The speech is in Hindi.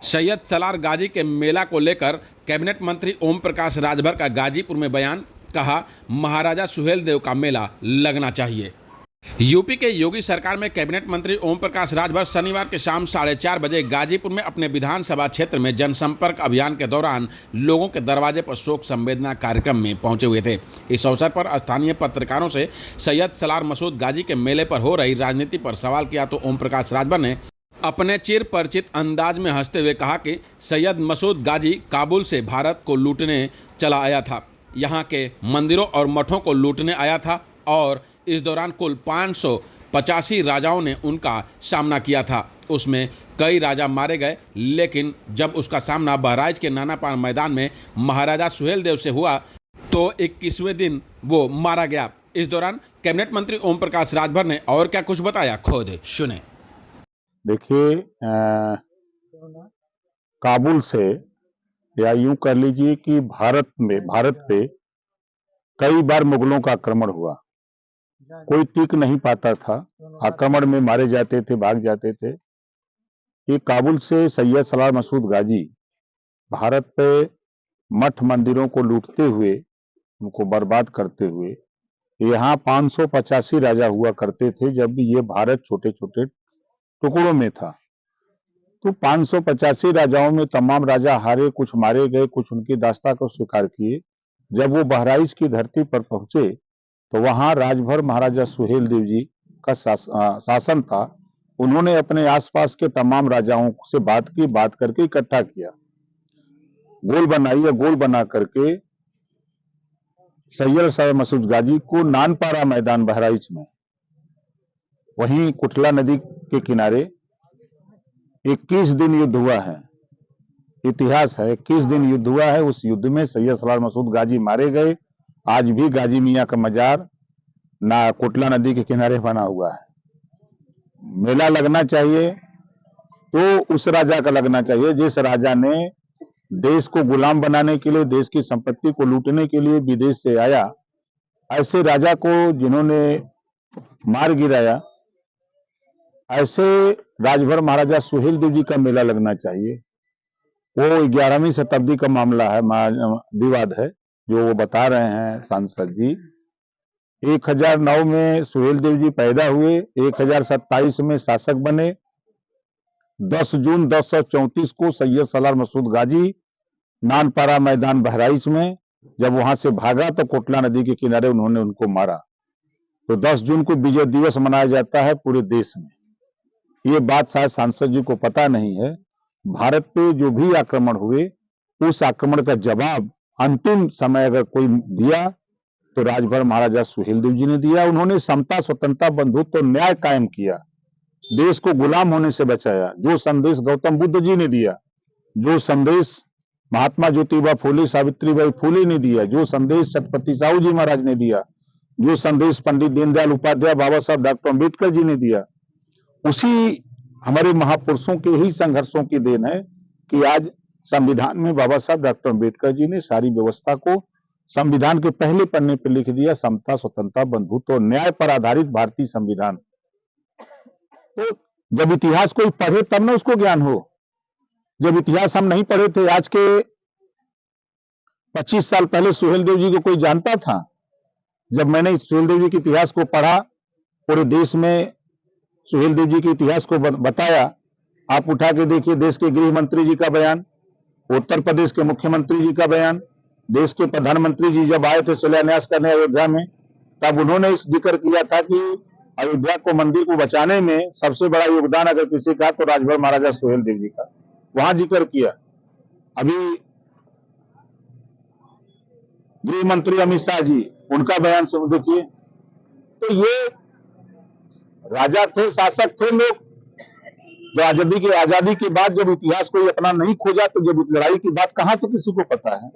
सैयद सलार गाजी के मेला को लेकर कैबिनेट मंत्री ओम प्रकाश राजभर का गाजीपुर में बयान। कहा, महाराजा सुहेलदेव का मेला लगना चाहिए। यूपी के योगी सरकार में कैबिनेट मंत्री ओम प्रकाश राजभर शनिवार की शाम 4:30 बजे गाजीपुर में अपने विधानसभा क्षेत्र में जनसंपर्क अभियान के दौरान लोगों के दरवाजे पर शोक संवेदना कार्यक्रम में पहुंचे हुए थे। इस अवसर पर स्थानीय पत्रकारों से सैयद सलार मसूद गाजी के मेले पर हो रही राजनीति पर सवाल किया तो ओम प्रकाश राजभर ने अपने चिर परिचित अंदाज में हंसते हुए कहा कि सैयद मसूद गाजी काबुल से भारत को लूटने चला आया था, यहाँ के मंदिरों और मठों को लूटने आया था और इस दौरान कुल 585 राजाओं ने उनका सामना किया था। उसमें कई राजा मारे गए, लेकिन जब उसका सामना बहराइच के नानापार मैदान में महाराजा सुहेलदेव से हुआ तो 21वें दिन वो मारा गया। इस दौरान कैबिनेट मंत्री ओम प्रकाश राजभर ने और क्या कुछ बताया, खुद सुने। देखिए, काबुल से या यूं कर लीजिए कि भारत पे कई बार मुगलों का आक्रमण हुआ, कोई टिक नहीं पाता था, आक्रमण में मारे जाते थे, भाग जाते थे। ये काबुल से सैयद सलार मसूद गाजी भारत पे मठ मंदिरों को लूटते हुए, उनको बर्बाद करते हुए, यहाँ 585 राजा हुआ करते थे जब ये भारत छोटे छोटे टुकड़ों में था। तो 585 राजाओं में तमाम राजा हारे, कुछ मारे गए, कुछ उनकी दास्ता को स्वीकार किए। जब वो बहराइच की धरती पर पहुंचे तो वहां राजभर महाराजा सुहेलदेव जी का शासन था। उन्होंने अपने आसपास के तमाम राजाओं से बात करके इकट्ठा किया, गोल बनाई या गोल बना करके सैयद सलार मसूद गाजी को नानपारा मैदान बहराइच में, वहीं कुटला नदी के किनारे 21 दिन युद्ध हुआ है। इतिहास है, 21 दिन युद्ध हुआ है। उस युद्ध में सैयद सलार मसूद गाजी मारे गए। आज भी गाजी मियां का मजार कुटला नदी के किनारे बना हुआ है। मेला लगना चाहिए तो उस राजा का लगना चाहिए जिस राजा ने देश को गुलाम बनाने के लिए, देश की संपत्ति को लूटने के लिए विदेश से आया। ऐसे राजा को जिन्होंने मार गिराया, ऐसे राजभर महाराजा सुहेलदेव जी का मेला लगना चाहिए। वो 11वीं शताब्दी का मामला है, विवाद है जो वो बता रहे हैं सांसद जी। 1009 में सुहेलदेव जी पैदा हुए, 1027 में शासक बने। 10 जून 1034 को सैयद सलार मसूद गाजी नानपारा मैदान बहराइच में जब वहां से भागा तो कोटला नदी के किनारे उन्होंने उनको मारा। तो 10 जून को विजय दिवस मनाया जाता है पूरे देश में। ये बात शायद सांसद जी को पता नहीं है। भारत पे जो भी आक्रमण हुए, उस आक्रमण का जवाब अंतिम समय अगर कोई दिया तो राजभर महाराजा सुहेलदेव जी ने दिया। उन्होंने समता, स्वतंत्रता, बंधुत्व और न्याय कायम किया, देश को गुलाम होने से बचाया। जो संदेश गौतम बुद्ध जी ने दिया, जो संदेश महात्मा ज्योतिबा फुले, सावित्रीबाई फुले ने दिया, जो संदेश छत्रपति साहू जी महाराज ने दिया, जो संदेश पंडित दीनदयाल उपाध्याय, बाबा साहब डॉक्टर अम्बेडकर जी ने दिया, उसी हमारे महापुरुषों के ही संघर्षों की देन है कि आज संविधान में बाबा साहब डॉक्टर अम्बेडकर जी ने सारी व्यवस्था को संविधान के पहले पन्ने पर लिख दिया। समता, स्वतंत्रता, बंधुत्व और न्याय पर आधारित भारतीय संविधान। तो जब इतिहास कोई पढ़े तब ना उसको ज्ञान हो। जब इतिहास हम नहीं पढ़े थे, आज के 25 साल पहले सुहेलदेव जी को कोई जानता था? जब मैंने सुहेलदेव जी के इतिहास को पढ़ा, पूरे देश में सुहेलदेव जी के इतिहास को बताया। आप उठा के देखिए, देश के गृह मंत्री जी का बयान, उत्तर प्रदेश के मुख्यमंत्री जी का बयान, देश के प्रधानमंत्री जी जब आए थे शिलान्यास करने अयोध्या में, तब उन्होंने इस जिक्र किया था कि अयोध्या को, मंदिर को बचाने में सबसे बड़ा योगदान अगर किसी का तो राजभर महाराजा सुहेलदेव जी का, वहां जिक्र किया। अभी गृह मंत्री अमित शाह जी, उनका बयान सुन देखिए। तो ये राजा थे, शासक थे लोग। जो आजादी के बाद जब इतिहास कोई अपना नहीं खोजा तो जब लड़ाई की बात कहां से किसी को पता है।